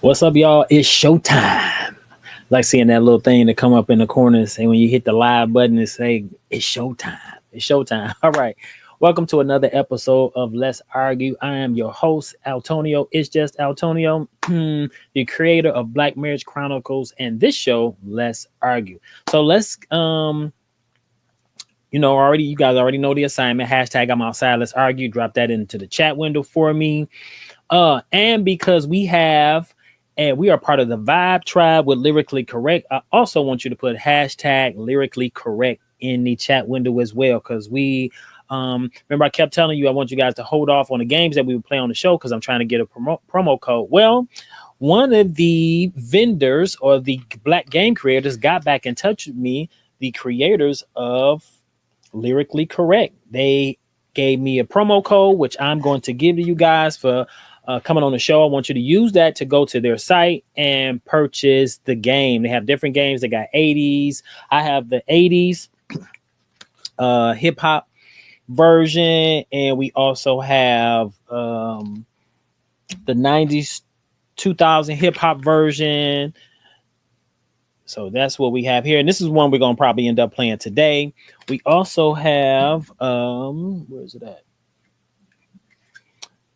What's up, y'all? It's showtime. Like seeing that little thing that come up in the corner and say when you hit the live button and say it's showtime. It's showtime. All right. Welcome to another episode of Let's Argue. I am your host, Altonio. It's just Altonio, the creator of Black Marriage Chronicles, and this show, Let's Argue. So let's already you guys already know the assignment. Hashtag I'm outside. Let's argue. Drop that into the chat window for me. And because we are part of the Vibe Tribe with Lyrically Correct, I also want you to put hashtag Lyrically Correct in the chat window as well. Because remember I kept telling you I want you guys to hold off on the games that we would play on the show because I'm trying to get a promo code. Well, one of the vendors or the Black game creators got back in touch with me, the creators of Lyrically Correct. They gave me a promo code, which I'm going to give to you guys for coming on the show. I want you to use that to go to their site and purchase the game. They have different games. They got 80s. I have the 80s hip hop version, and we also have the 90s 2000 hip hop version. So that's what we have here. And this is one we're going to probably end up playing today. We also have, where is it at?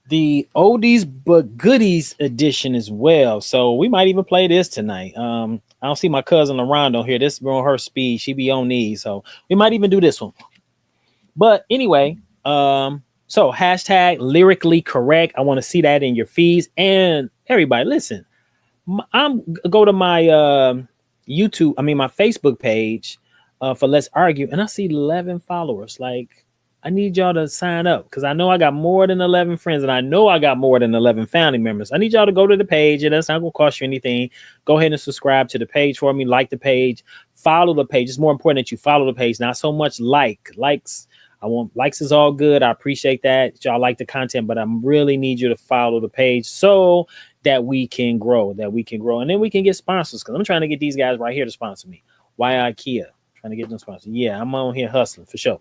The oldies but goodies edition as well. So we might even play this tonight. I don't see my cousin around on here. This is on her speed. She be on these. So we might even do this one. But anyway, so hashtag Lyrically Correct. I want to see that in your feeds. And everybody, listen, go to my YouTube, my Facebook page for Let's Argue, and I see 11 followers. Like, I need y'all to sign up because I know I got more than 11 friends, and I know I got more than 11 family members. I need y'all to go to the page, and that's not going to cost you anything. Go ahead and subscribe to the page for me, like the page, follow the page. It's more important that you follow the page, not so much likes. I want likes is all good. I appreciate that. Y'all like the content, but I really need you to follow the page so that we can grow, and then we can get sponsors. Because I'm trying to get these guys right here to sponsor me. Why IKEA? Trying to get them sponsored. Yeah, I'm on here hustling for sure.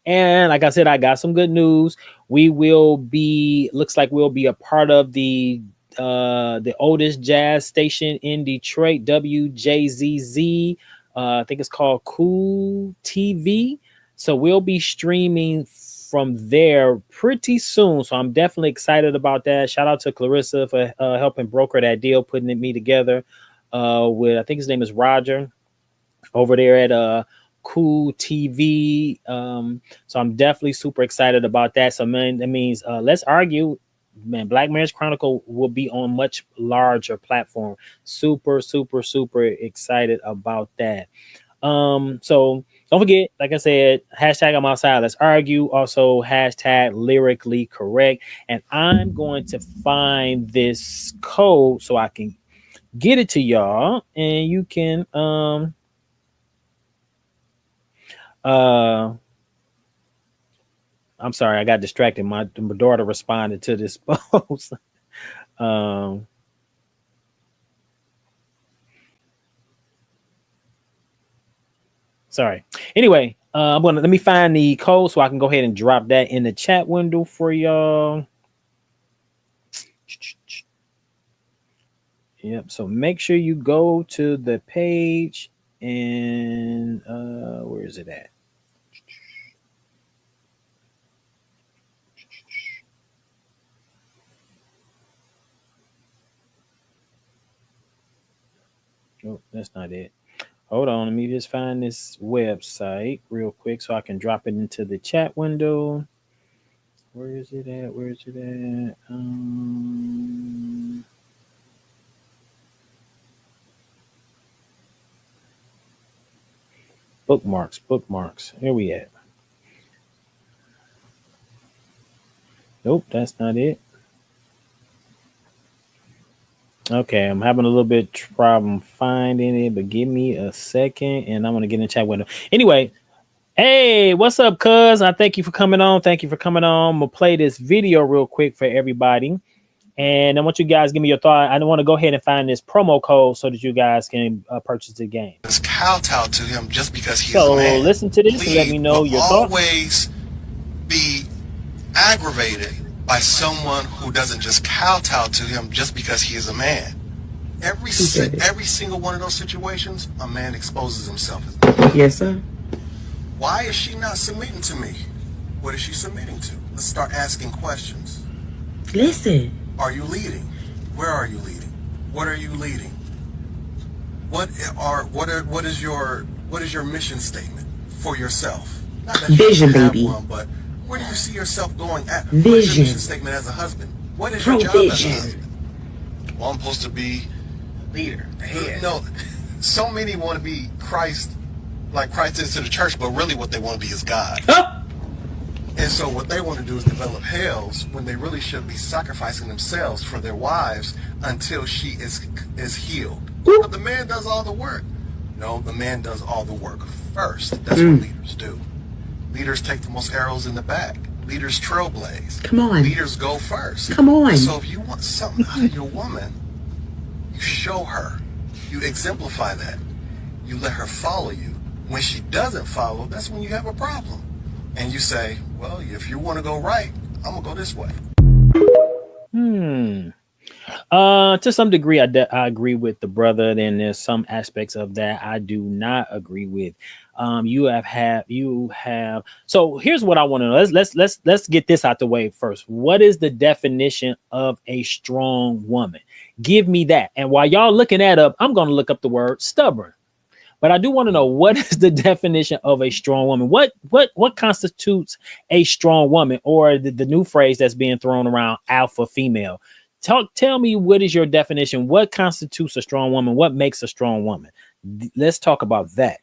And like I said, I got some good news. Looks like we'll be a part of the oldest jazz station in Detroit, WJZZ. I think it's called Cool TV. So we'll be streaming from there pretty soon. So I'm definitely excited about that. Shout out to Clarissa for helping broker that deal, putting me together with, I think his name is Roger over there at Cool TV. So I'm definitely super excited about that. So man, that means Let's Argue, man, Black Marriage Chronicle will be on much larger platform. Super, super, super excited about that. So don't forget, like I said, hashtag I'm outside. Let's argue. Also hashtag Lyrically Correct. And I'm going to find this code so I can get it to y'all, and you can I'm sorry, I got distracted. My daughter responded to this post. Sorry. Anyway, let me find the code so I can go ahead and drop that in the chat window for y'all. Yep. So make sure you go to the page and where is it at? Oh, that's not it. Hold on, let me just find this website real quick so I can drop it into the chat window. Where is it at? Bookmarks. Here we at. Nope, that's not it. Okay, I'm having a little bit problem finding it, but give me a second and I'm going to get in the chat window. Anyway, hey, what's up, cuz? I thank you for coming on. I'm going to play this video real quick for everybody. And I want you guys to give me your thought. I want to go ahead and find this promo code so that you guys can purchase the game. It's kowtow to him just because he's a man. So listen to this and let me know your thoughts. Always be aggravated by someone who doesn't just kowtow to him just because he is a man. Who said it? Every single one of those situations, a man exposes himself as the leader. Yes, sir. Why is she not submitting to me? What is she submitting to? Let's start asking questions. Listen. Are you leading? Where are you leading? What are you leading? What is your mission statement for yourself? Not that Vision, you have baby. one, but where do you see yourself going at? What is your Vision. mission statement as a husband? What is your job as a Provision. husband? Well, I'm supposed to be Leader, the head. no. So many want to be Christ, like Christ is to the church, but really what they want to be is God. Oh, And so what they want to do is develop hells when they really should be sacrificing themselves for their wives until she is healed. But the man does all the work. No, the man does all the work first. That's what leaders do. Leaders take the most arrows in the back. Leaders trailblaze. come on. Leaders go first. Come on. So if you want something out of your woman, you show her. You exemplify that. You let her follow you. When she doesn't follow, that's when you have a problem. And you say, well, if you want to go right, I'm going to go this way. To some degree, I agree with the brother. Then there's some aspects of that I do not agree with. You have. So here's what I want to know. Let's get this out the way first. What is the definition of a strong woman? Give me that. And while y'all looking that up, I'm going to look up the word stubborn. But I do want to know, what is the definition of a strong woman? What constitutes a strong woman, or the new phrase that's being thrown around, alpha female? Tell me, what is your definition? What constitutes a strong woman? What makes a strong woman? Let's talk about that.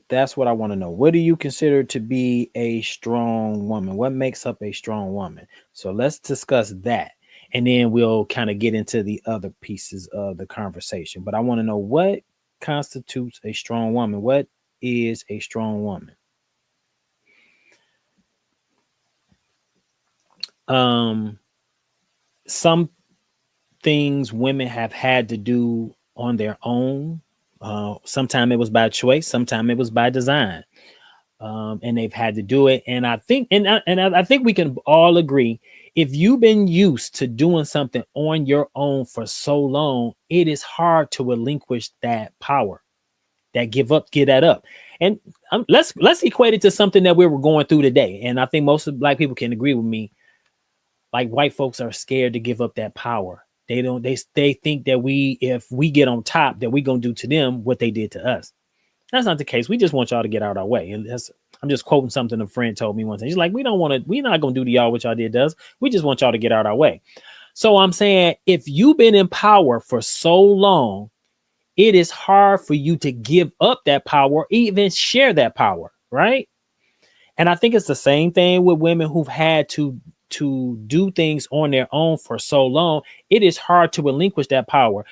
That's what I want to know. What do you consider to be a strong woman? What makes up a strong woman? So let's discuss that. And then we'll kind of get into the other pieces of the conversation. But I want to know, what constitutes a strong woman? What is a strong woman? Some things women have had to do on their own. Sometimes it was by choice, sometimes it was by design. And they've had to do it. And I think, I think we can all agree, if you've been used to doing something on your own for so long, it is hard to relinquish that power, that give that up. And let's equate it to something that we were going through today. And I think most of Black people can agree with me. Like, white folks are scared to give up that power. They think that if we get on top, that we're going to do to them what they did to us. That's not the case. We just want y'all to get out of our way. And I'm just quoting something a friend told me once. He's like, we're not going to do to y'all what y'all did to us. We just want y'all to get out of our way. So I'm saying, if you've been in power for so long, it is hard for you to give up that power, even share that power, right? And I think it's the same thing with women who've had to do things on their own for so long. It is hard to relinquish that power.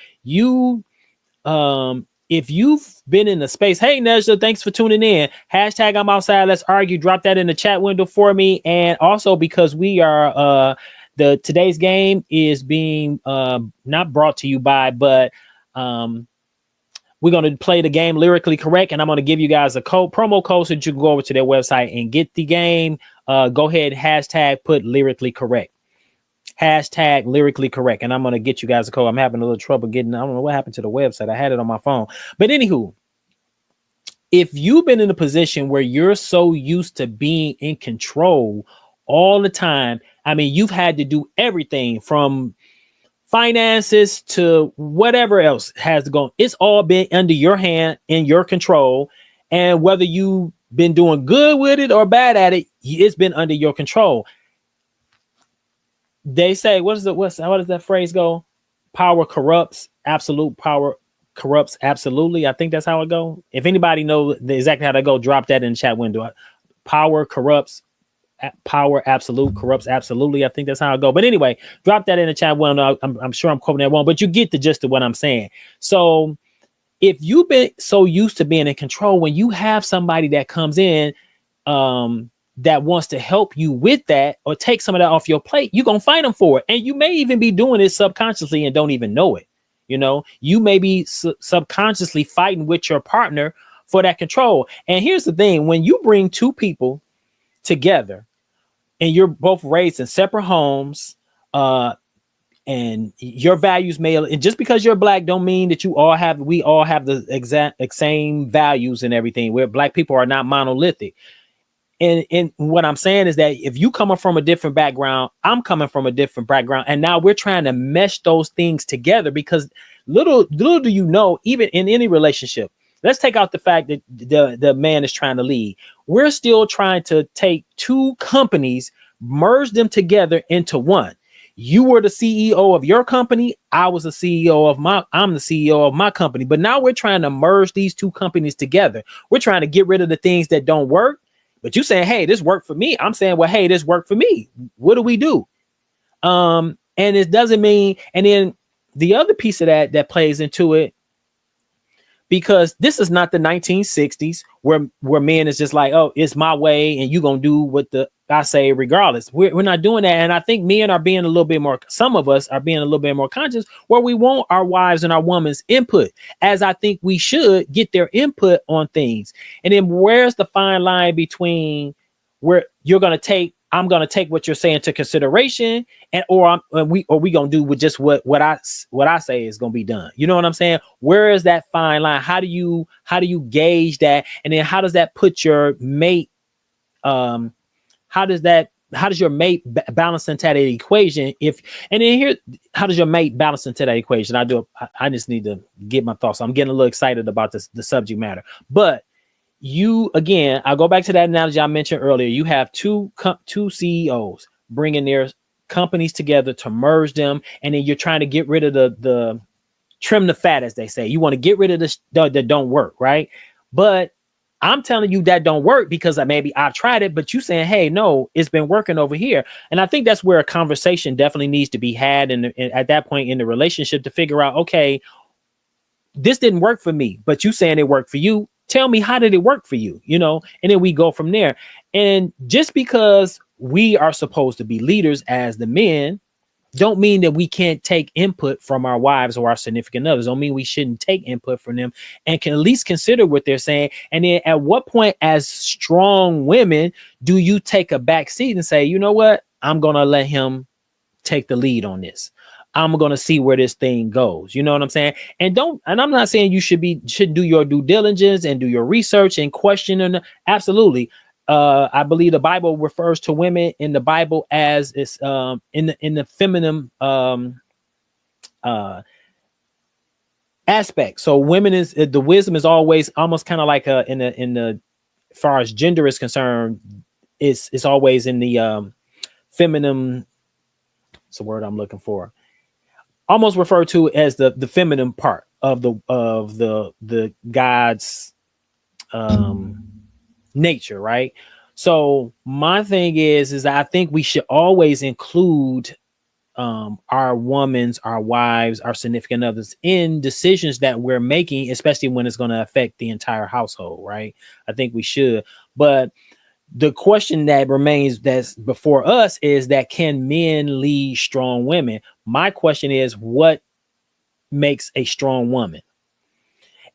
If you've been in the space, hey, Nejda, thanks for tuning in. Hashtag I'm outside. Let's argue. Drop that in the chat window for me. And also, because we are today's game is being not brought to you by, but we're going to play the game Lyrically Correct. And I'm going to give you guys a promo code, so that you can go over to their website and get the game. Go ahead, hashtag put Lyrically Correct. Hashtag Lyrically Correct. And I'm going to get you guys a code. I'm having a little trouble getting, I don't know what happened to the website. I had it on my phone. But anywho, if you've been in a position where you're so used to being in control all the time, I mean, you've had to do everything from finances to whatever else has to go. It's all been under your hand, in your control. And whether you've been doing good with it or bad at it, it's been under your control. They say, how does that phrase go? Power corrupts. Absolute power corrupts absolutely. I think that's how it go. If anybody knows exactly how to go, drop that in the chat window. Power corrupts. Power absolute corrupts absolutely. I think that's how it go. But anyway, drop that in the chat window. I'm sure I'm quoting that wrong, but you get the gist of what I'm saying. So if you've been so used to being in control, when you have somebody that comes in, that wants to help you with that or take some of that off your plate, you're going to fight them for it. And you may even be doing it subconsciously and don't even know it. You know, you may be subconsciously fighting with your partner for that control. And here's the thing, when you bring two people together and you're both raised in separate homes, and and your values may, and just because you're black don't mean that we all have the exact same values and everything. Where black people are not monolithic. And what I'm saying is that if you coming from a different background, I'm coming from a different background, and now we're trying to mesh those things together, because little do you know, even in any relationship, let's take out the fact that the man is trying to lead. We're still trying to take two companies, merge them together into one. You were the CEO of your company. I'm the CEO of my company. But now we're trying to merge these two companies together. We're trying to get rid of the things that don't work. But you saying, hey, this worked for me. I'm saying, well, hey, this worked for me. What do we do? And it doesn't mean, and then the other piece of that plays into it, because this is not the 1960s where men is just like, oh, it's my way and you gonna do what I say regardless. We're not doing that. And I think men are being a little bit more, some of us are being a little bit more conscious, where we want our wives and our women's input, as I think we should get their input on things. And then where's the fine line between where I'm gonna take what you're saying into consideration, and or we gonna do with just what I say is gonna be done. You know what I'm saying? Where is that fine line? How do you gauge that? And then how does that put your mate? How does your mate balance into that equation? How does your mate balance into that equation? I just need to get my thoughts. I'm getting a little excited about the subject matter, but again, I'll go back to that analogy I mentioned earlier. You have two CEOs bringing their companies together to merge them, and then you're trying to get rid of the trim the fat, as they say. You want to get rid of the that don't work, right? But I'm telling you that don't work because maybe I've tried it, but you saying, hey, no, it's been working over here. And I think that's where a conversation definitely needs to be had at that point in the relationship, to figure out, okay, this didn't work for me, but you saying it worked for you. Tell me, how did it work for you? And then we go from there. And just because we are supposed to be leaders as the men, don't mean that we can't take input from our wives or our significant others. Don't mean we shouldn't take input from them and can at least consider what they're saying. And then at what point, as strong women, do you take a back seat and say, you know what? I'm going to let him take the lead on this. I'm going to see where this thing goes. You know what I'm saying? And I'm not saying you should do your due diligence and do your research and question. And absolutely. I believe the Bible refers to women in the Bible as it's in the feminine aspect. So women is the wisdom is always almost kind of like in the as far as gender is concerned, it's always in the feminine. It's the word I'm looking for. Almost referred to as the feminine part of the God's nature, right? So my thing is I think we should always include our wives, our significant others in decisions that we're making, especially when it's going to affect the entire household, right? I think we should. But the question that remains that's before us is that, can men lead strong women? My question is, what makes a strong woman?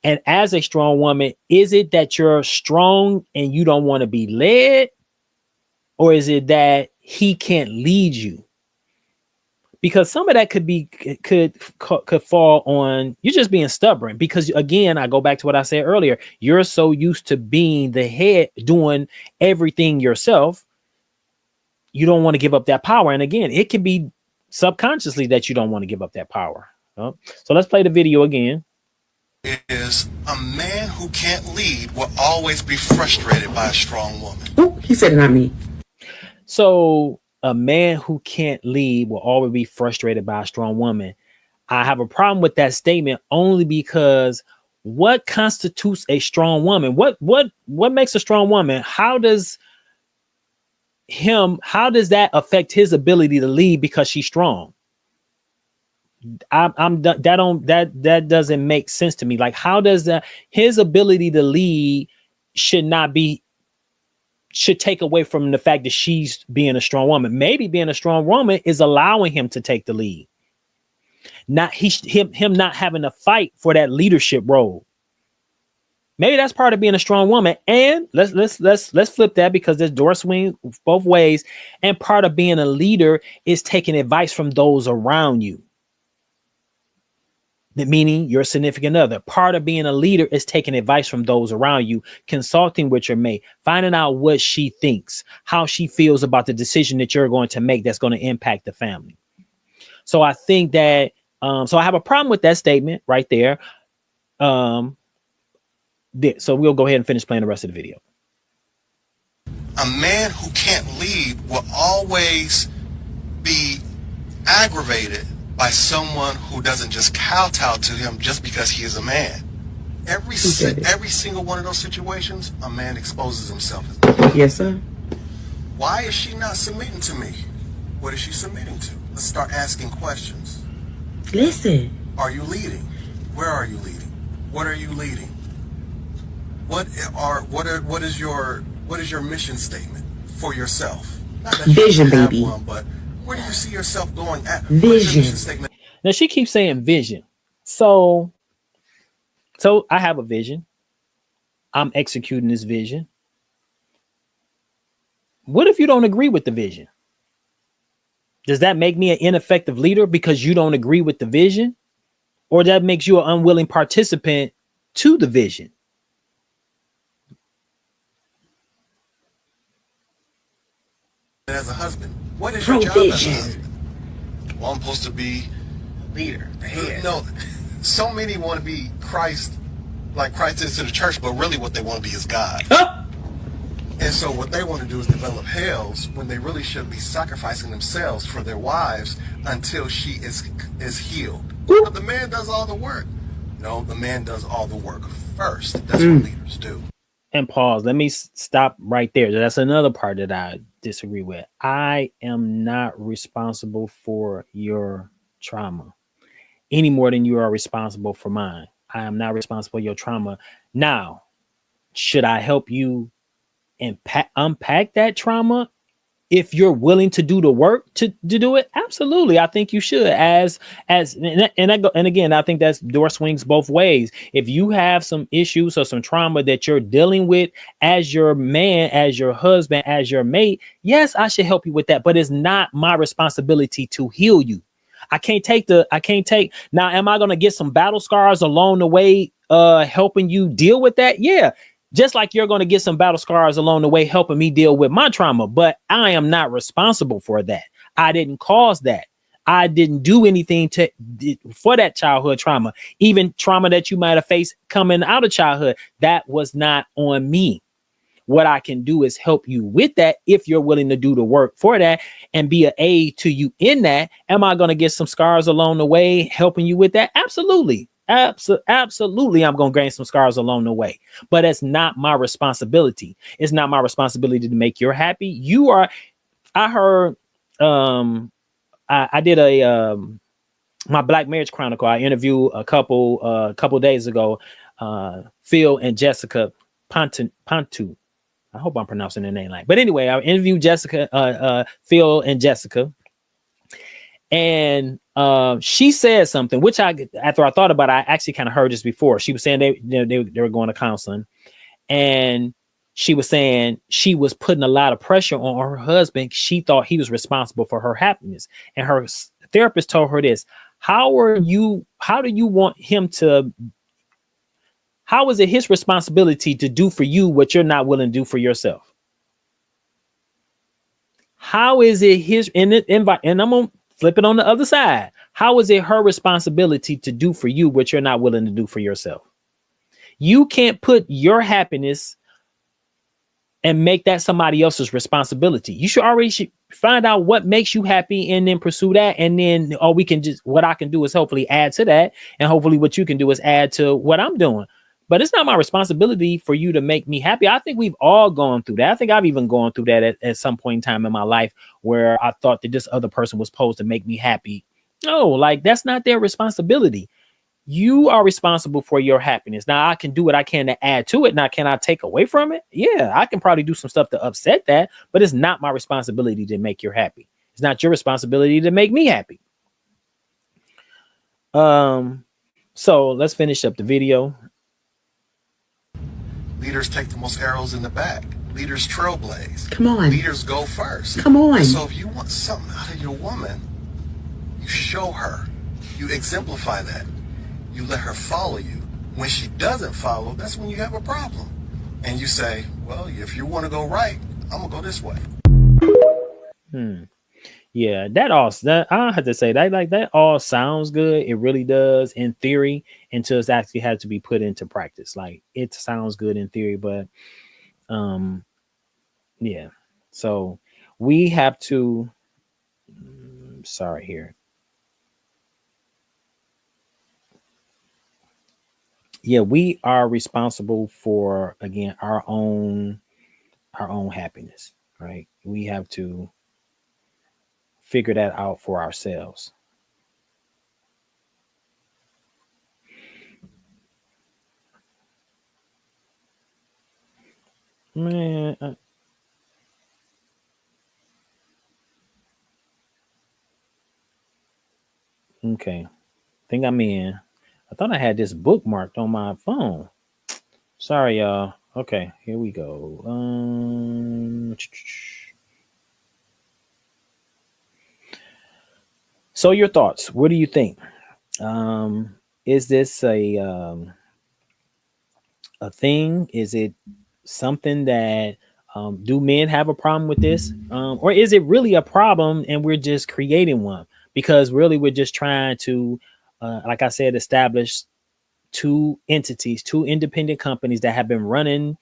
And as a strong woman, is it that you're strong and you don't want to be led? Or is it that he can't lead you? Because some of that could fall on you just being stubborn. Because again, I go back to what I said earlier. You're so used to being the head, doing everything yourself. You don't want to give up that power. And again, it can be subconsciously that you don't want to give up that power. So let's play the video again. Is a man who can't lead will always be frustrated by a strong woman. Oh, he said it, not me. So a man who can't lead will always be frustrated by a strong woman. I have a problem with that statement only because what constitutes a strong woman? What makes a strong woman? How does that affect his ability to lead because she's strong? That doesn't make sense to me. Like, how does his ability to lead should take away from the fact that she's being a strong woman? Maybe being a strong woman is allowing him to take the lead, not him not having to fight for that leadership role. Maybe that's part of being a strong woman. And let's flip that, because this door swing both ways. And part of being a leader is taking advice from those around you. Meaning your significant other. Part of being a leader is taking advice from those around you, consulting with your mate, finding out what she thinks, how she feels about the decision that you're going to make that's going to impact the family. So I think that, so I have a problem with that statement right there. So we'll go ahead and finish playing the rest of the video. A man who can't lead will always be aggravated by someone who doesn't just kowtow to him just because he is a man. Every single one of those situations, a man exposes himself as a man. Yes, sir. Why is she not submitting to me? What is she submitting to? Let's start asking questions. Listen. Are you leading? Where are you leading? What are you leading? What is your mission statement for yourself? Not that vision, baby. One, but where do you see yourself going at? Vision. Now she keeps saying vision. So I have a vision. I'm executing this vision. What if you don't agree with the vision? Does that make me an ineffective leader because you don't agree with the vision? Or that makes you an unwilling participant to the vision? As a husband, what is your job as a husband? Well, I'm supposed to be leader, the head. No, so many want to be Christ, like Christ is to the church, but really what they want to be is God. And so what they want to do is develop hells when they really should be sacrificing themselves for their wives until she is healed. But the man does all the work. No, the man does all the work first. That's what leaders do. And pause. Let me stop right there. That's another part that I disagree with. I am not responsible for your trauma any more than you are responsible for mine. I am not responsible for your trauma. Now, should I help you unpack that trauma? If you're willing to do the work to do it, absolutely. I think you should. And again, I think that's door swings both ways. If you have some issues or some trauma that you're dealing with as your man, as your husband, as your mate, yes, I should help you with that. But it's not my responsibility to heal you. I can't take now. Am I going to get some battle scars along the way, helping you deal with that? Yeah. Just like you're going to get some battle scars along the way, helping me deal with my trauma, but I am not responsible for that. I didn't cause that. I didn't do anything for that childhood trauma, even trauma that you might have faced coming out of childhood. That was not on me. What I can do is help you with that if you're willing to do the work for that and be an aid to you in that. Am I going to get some scars along the way helping you with that? Absolutely. Absolutely, I'm going to gain some scars along the way, but it's not my responsibility. It's not my responsibility to make you happy. You are. I heard. I did my Black Marriage Chronicle. I interviewed a couple days ago. Phil and Jessica Pantu. I hope I'm pronouncing their name right. But anyway, I interviewed Phil and Jessica. And she said something, which after I thought about it, I actually kind of heard this before. She was saying they were going to counseling, and she was saying she was putting a lot of pressure on her husband. She thought he was responsible for her happiness, and her therapist told her this: how do you want him to? How is it his responsibility to do for you what you're not willing to do for yourself? How is it his? And I'm gonna flip it on the other side. How is it her responsibility to do for you what you're not willing to do for yourself? You can't put your happiness and make that somebody else's responsibility. You should find out what makes you happy and then pursue that. And then what I can do is hopefully add to that. And hopefully what you can do is add to what I'm doing. But it's not my responsibility for you to make me happy. I think we've all gone through that. I think I've even gone through that at some point in time in my life where I thought that this other person was supposed to make me happy. No, like that's not their responsibility. You are responsible for your happiness. Now I can do what I can to add to it. Now, can I take away from it? Yeah, I can probably do some stuff to upset that, but it's not my responsibility to make you happy. It's not your responsibility to make me happy. So let's finish up the video. Leaders take the most arrows in the back. Leaders trailblaze. Come on. Leaders go first. Come on. And so if you want something out of your woman, you show her. You exemplify that. You let her follow you. When she doesn't follow, that's when you have a problem. And you say, well, if you want to go right, I'm going to go this way. Yeah, that I have to say that like that all sounds good. It really does in theory until it's actually had to be put into practice. Like it sounds good in theory, but um yeah. So we have to sorry here. Yeah, we are responsible for again our own happiness, right? We have to figure that out for ourselves. Man, okay. Think I'm in. I thought I had this bookmarked on my phone. Sorry, y'all. Okay, here we go. So your thoughts. What do you think? Is this a thing? Is it something that do men have a problem with this? Or is it really a problem and we're just creating one? Because really we're just trying to like I said, establish two entities, two independent companies that have been running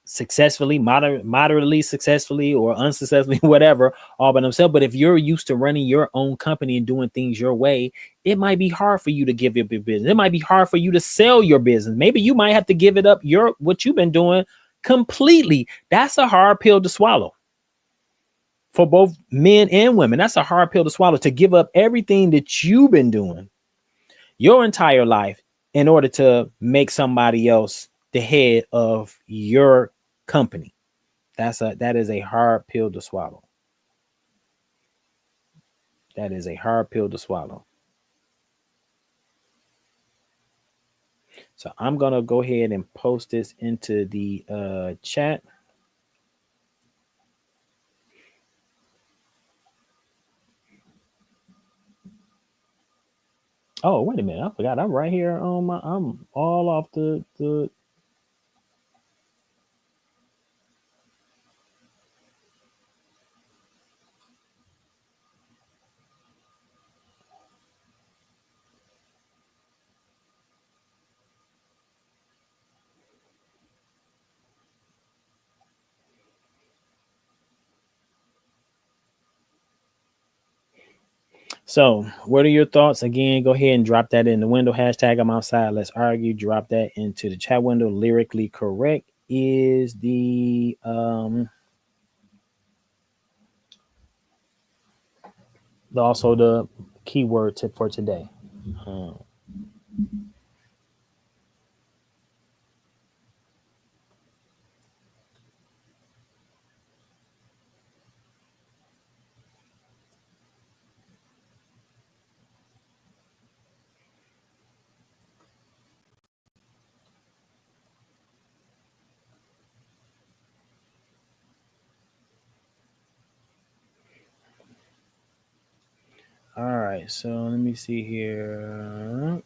successfully, moderately successfully or unsuccessfully, whatever, all by themselves. But if you're used to running your own company and doing things your way, it might be hard for you to give up your business. It might be hard for you to sell your business. Maybe you might have to give it up your what you've been doing completely. That's a hard pill to swallow for both men and women. That's a hard pill to swallow, to give up everything that you've been doing your entire life in order to make somebody else the head of your company. That is a hard pill to swallow. That is a hard pill to swallow. So I'm gonna go ahead and post this into the chat. Oh, wait a minute. I forgot. I'm right here on my I'm all off the So, what are your thoughts? Again, go ahead and drop that in the window. Hashtag I'm outside. Let's argue. Drop that into the chat window. Lyrically correct is the also the keyword tip for today. Uh, all right, so let me see here.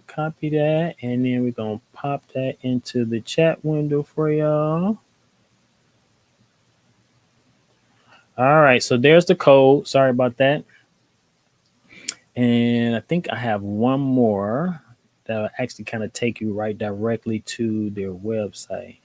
Copy that, and then we're gonna pop that into the chat window for y'all. All right, so there's the code. Sorry about that. And I think I have one more that will actually kind of take you right directly to their website.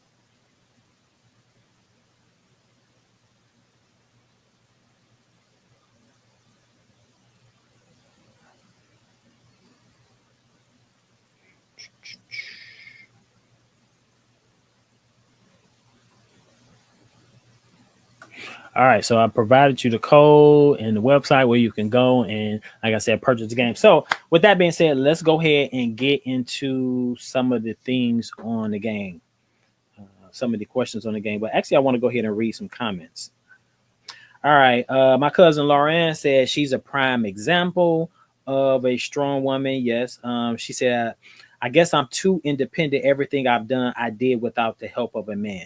All right, so I provided you the code and the website where you can go and, like I said, purchase the game. So, with that being said, let's go ahead and get into some of the things on the game, some of the questions on the game. But actually, I want to go ahead and read some comments. All right, my cousin Lauren said she's a prime example of a strong woman. Yes, she said, I guess I'm too independent. Everything I've done, I did without the help of a man.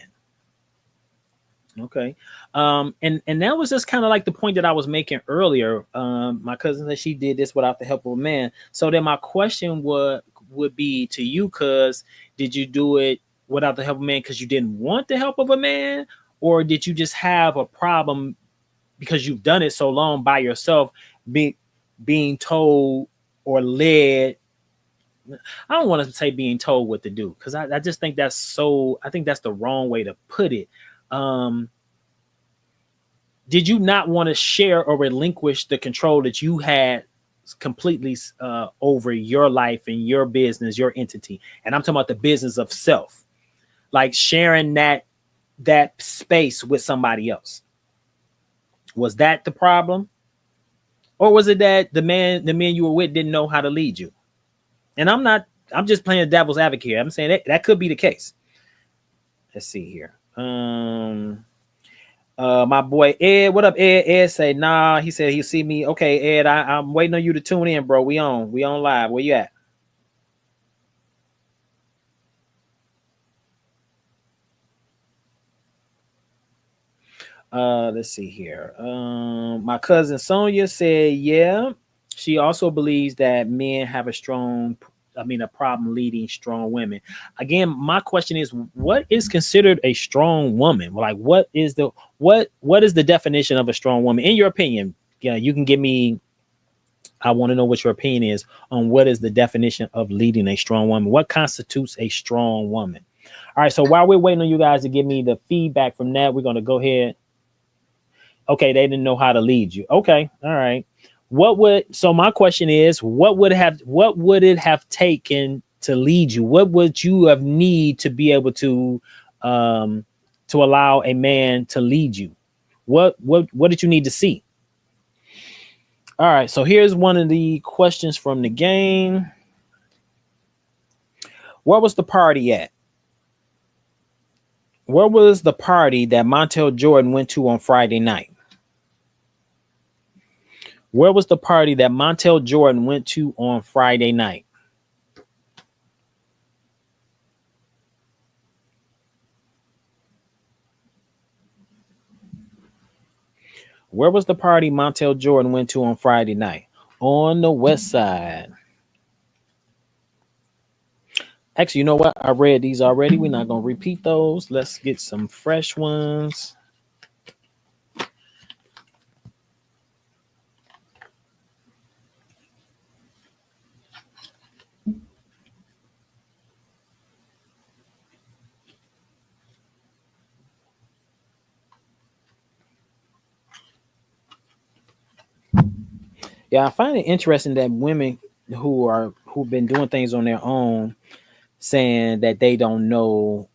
Okay. And that was just kind of like the point that I was making earlier. My cousin said she did this without the help of a man. So then my question would be to you, cuz did you do it without the help of a man because you didn't want the help of a man? Or did you just have a problem because you've done it so long by yourself, being being told or led? I don't want to say being told what to do because I just think that's so. I think that's the wrong way to put it. Um, did you not want to share or relinquish the control that you had completely over your life and your business, your entity? And I'm talking about the business of self, like sharing that space with somebody else. Was that the problem, or was it that the man you were with didn't know how to lead you? And I'm not. I'm just playing devil's advocate here. I'm saying that could be the case. Let's see here. My boy Ed, what up, Ed? Ed say, nah. He said he'll see me. Okay, Ed, I'm waiting on you to tune in, bro. We on live. Where you at? Let's see here. My cousin Sonia said, yeah. She also believes that men have a problem leading strong women. Again, my question is, what is considered a strong woman? Like, what is the definition of a strong woman in your opinion? Yeah, you can give me. I want to know what your opinion is on what is the definition of leading a strong woman. What constitutes a strong woman? All right. So while we're waiting on you guys to give me the feedback from that, we're going to go ahead. Okay, they didn't know how to lead you. Okay, all right. So my question is, what would it have taken to lead you? What would you have need to be able um to allow a man to lead you? What did you need to see? All right, so here's one of the questions from the game. Where was the party at? Where was the party that Montel Jordan went to on Friday night? Where was the party that Montel Jordan went to on Friday night? Where was the party Montel Jordan went to on Friday night? On the west side. Actually, you know what? I read these already. We're not going to repeat those. Let's get some fresh ones. Yeah, I find it interesting that women who've been doing things on their own saying that they don't know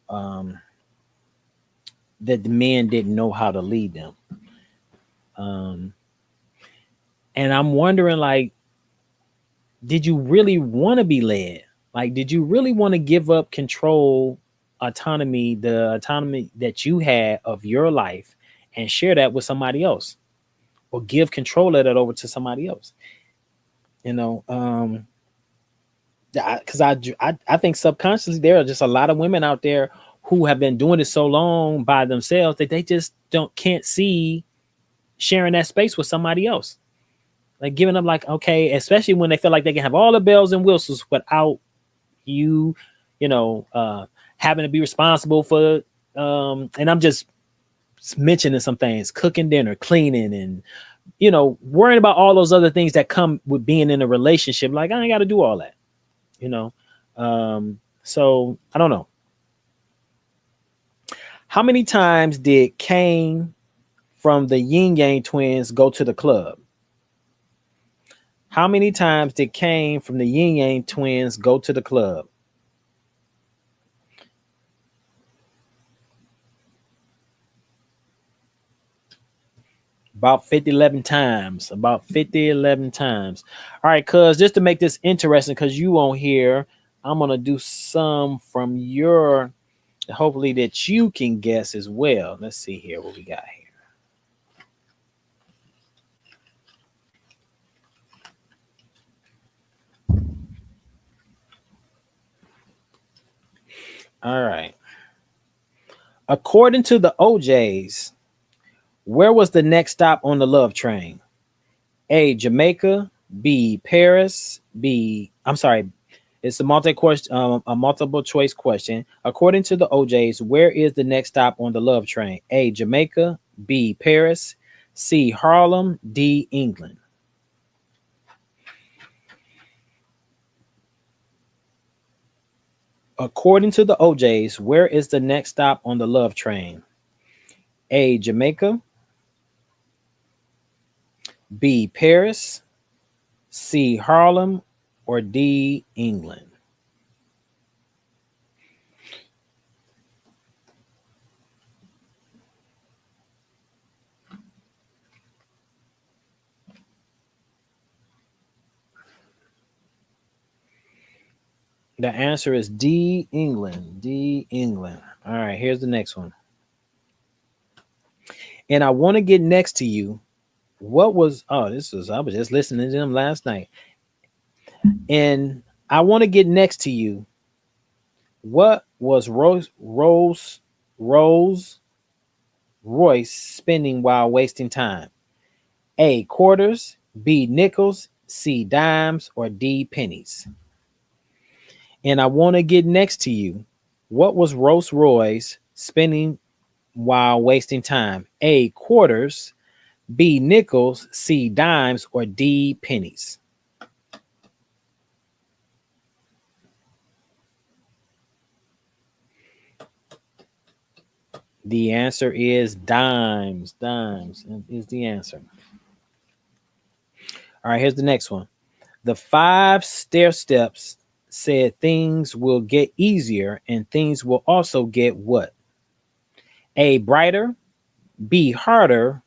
that the men didn't know how to lead them. Um, and I'm wondering, like, did you really want to be led? Like, did you really want to give up control, autonomy, the autonomy that you had of your life and share that with somebody else or give control of that over to somebody else? You know, because I think subconsciously there are just a lot of women out there who have been doing it so long by themselves that they just can't see sharing that space with somebody else. Like giving up, like, okay, especially when they feel like they can have all the bells and whistles without you, you know, having to be responsible for and I'm just mentioning some things, cooking dinner, cleaning, and worrying about all those other things that come with being in a relationship. Like, I ain't got to do all that, you know. So I don't know. How many times did Kane from the Yin Yang twins go to the club? How many times did Kane from the Yin Yang twins go to the club? About 50, 11 times. About 50, 11 times. All right, cuz just to make this interesting, because you won't hear, I'm going to do some from your, hopefully that you can guess as well. Let's see here what we got here. All right. According to the OJs, where was the next stop on the love train? A. Jamaica. B. Paris. B. I'm sorry. It's a multiple choice question. According to the OJs, where is the next stop on the love train? A. Jamaica. B. Paris. C. Harlem. D. England. According to the OJs, where is the next stop on the love train? A. Jamaica. B. Paris. C. Harlem. Or D. England. The answer is D. England. D. England. All right, here's the next one. And I want to get next to you. What was, oh, I was just listening to them last night. And I want to get next to you. What was Rolls Royce spending while wasting time? A. Quarters. B. Nickels. C. Dimes. Or D. Pennies. And I want to get next to you. What was Rolls Royce spending while wasting time? A. Quarters. B. Nickels. C. Dimes. Or D. Pennies. The answer is dimes. Dimes is the answer. All right, here's the next one. The 5 stair steps said things will get easier and things will also get what? A. Brighter. B. Harder.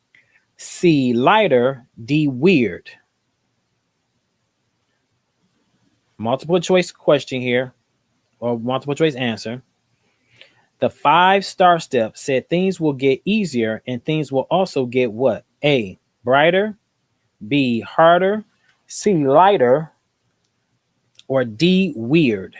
C. Lighter. D. Weird. Multiple choice question here, or multiple choice answer. The 5 star steps said things will get easier and things will also get what? A. Brighter. B. Harder. C. Lighter. Or D. Weird.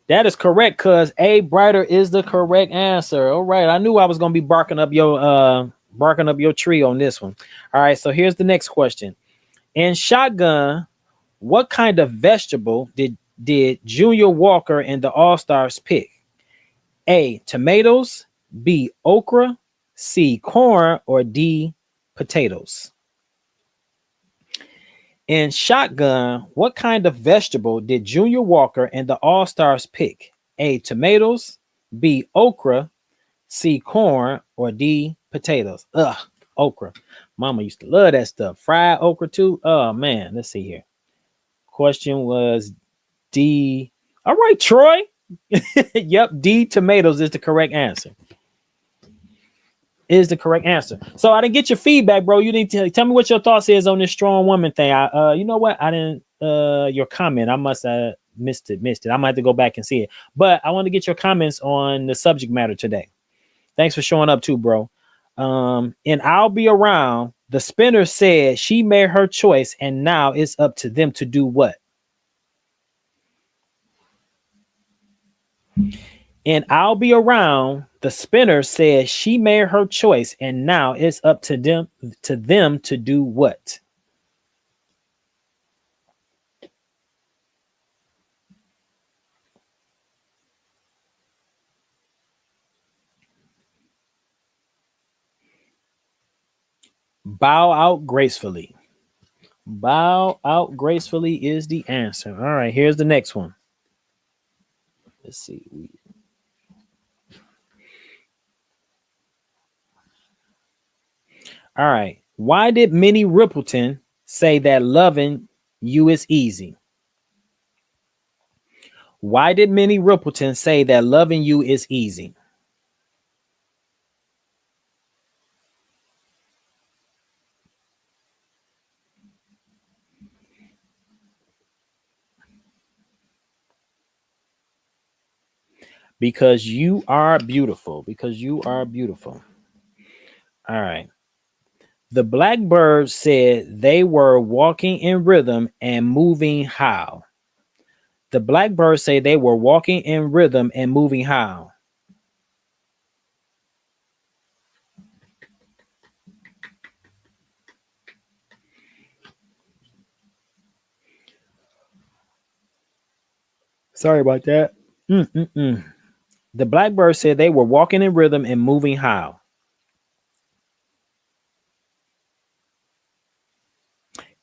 That is correct, cuz A. Brighter is the correct answer. All right. I knew I was gonna be barking up your tree on this one. All right, so here's the next question. In Shotgun, what kind of vegetable did Junior Walker and the All-Stars pick? A. Tomatoes. B. Okra. C. Corn. Or D. Potatoes. In Shotgun, what kind of vegetable did Junior Walker and the All-Stars pick? A. Tomatoes. B. Okra. C. Corn. Or D. Potatoes. Ugh, okra. Mama used to love that stuff. Fried okra too. Oh man, let's see here. Question was D. All right, Troy. Yep, D. Tomatoes is the correct answer. Is the correct answer. So I didn't get your feedback, bro. You need to tell me what your thoughts is on this strong woman thing. You know what? I didn't your comment. I must have missed it. I might have to go back and see it. But I want to get your comments on the subject matter today. Thanks for showing up too, bro. And I'll be around. The spinner said she made her choice, and now it's up to them to do what? And I'll be around. The spinner says she made her choice, and now it's up to them to do what? Bow out gracefully. Bow out gracefully is the answer. All right, here's the next one. Let's see. All right. Why did Minnie Rippleton say that loving you is easy? Why did Minnie Rippleton say that loving you is easy? Because you are beautiful. Because you are beautiful. All right. The blackbird said they were walking in rhythm and moving how? The blackbird said they were walking in rhythm and moving how? Sorry about that. Mm-mm-mm. The blackbird said they were walking in rhythm and moving how?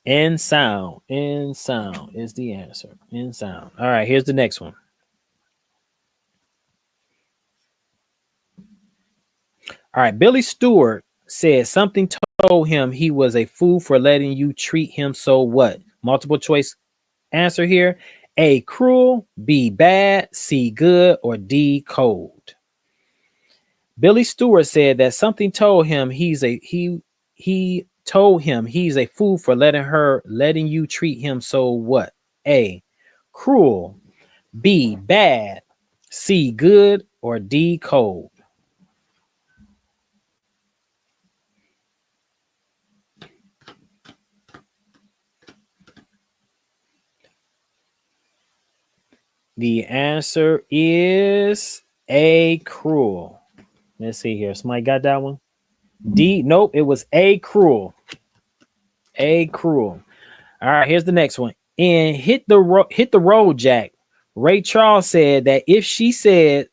In sound. In sound is the answer. In sound. All right, here's the next one. All right, Billy Stewart said something told him he was a fool for letting you treat him so what? Multiple choice answer here. A, cruel, B, bad, C, good, or D, cold. Billy Stewart said that something told him he told him he's a fool for letting you treat him so what? A, cruel, B, bad, C, good, or D, cold. The answer is A, cruel. Let's see here. Somebody got that one? D, nope, it was A, cruel. A, cruel. All right, here's the next one. In hit the road, Jack. Ray Charles said that if she said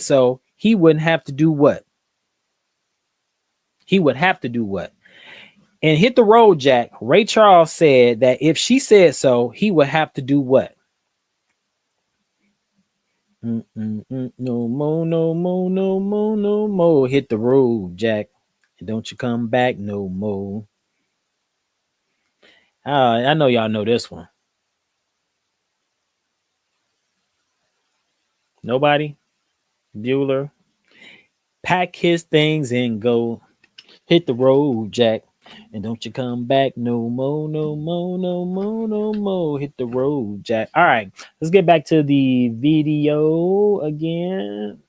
so, he wouldn't have to do what? He would have to do what? And hit the road, Jack. Ray Charles said that if she said so, he would have to do what? No more, no more, no more, no more. Hit the road, Jack. And don't you come back no more. I know y'all know this one. Nobody? Bueller. Pack his things and go. Hit the road, Jack. And don't you come back no more, no more, no more, no more. Hit the road, Jack. All right, let's get back to the video again.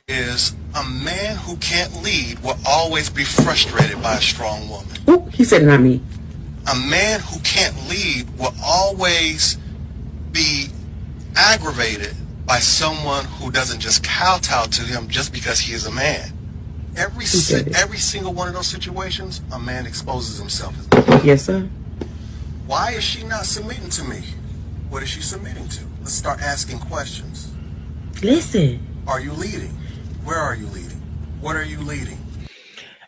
Is a man who can't lead will always be frustrated by a strong woman. Oh, he said not me. A man who can't lead will always be aggravated by someone who doesn't just kowtow to him just because he is a man. Every single one of those situations, a man exposes himself as man. Yes, sir. Why is she not submitting to me? What is she submitting to? Let's start asking questions. Listen. Are you leading? Where are you leading? What are you leading?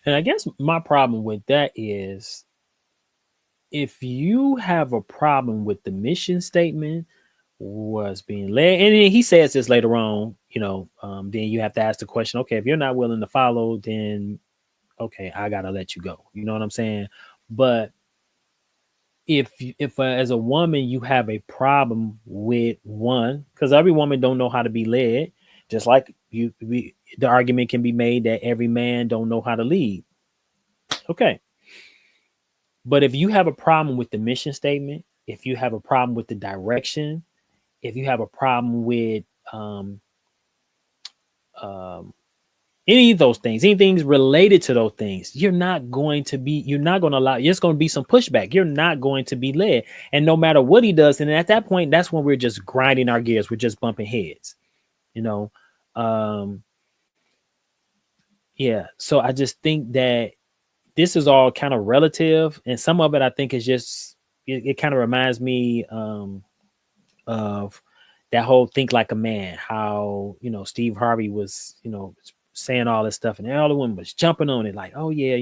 And I guess my problem with that is if you have a problem with the mission statement was being led, and then he says this later on, then you have to ask the question, okay, if you're not willing to follow, then okay, I gotta let you go. You know what I'm saying? But if as a woman you have a problem with one, because every woman don't know how to be led, just like the argument can be made that every man don't know how to lead. Okay. But if you have a problem with the mission statement, if you have a problem with the direction, if you have a problem with any of those things, anything related to those things, you're not going to allow, there's going to be some pushback. You're not going to be led. And no matter what he does, and at that point, that's when we're just grinding our gears. We're just bumping heads, yeah. So I just think that this is all kind of relative. And some of it, I think is just, it kind of reminds me of that whole think like a man, how, Steve Harvey was, saying all this stuff and all the women was jumping on it like, oh yeah,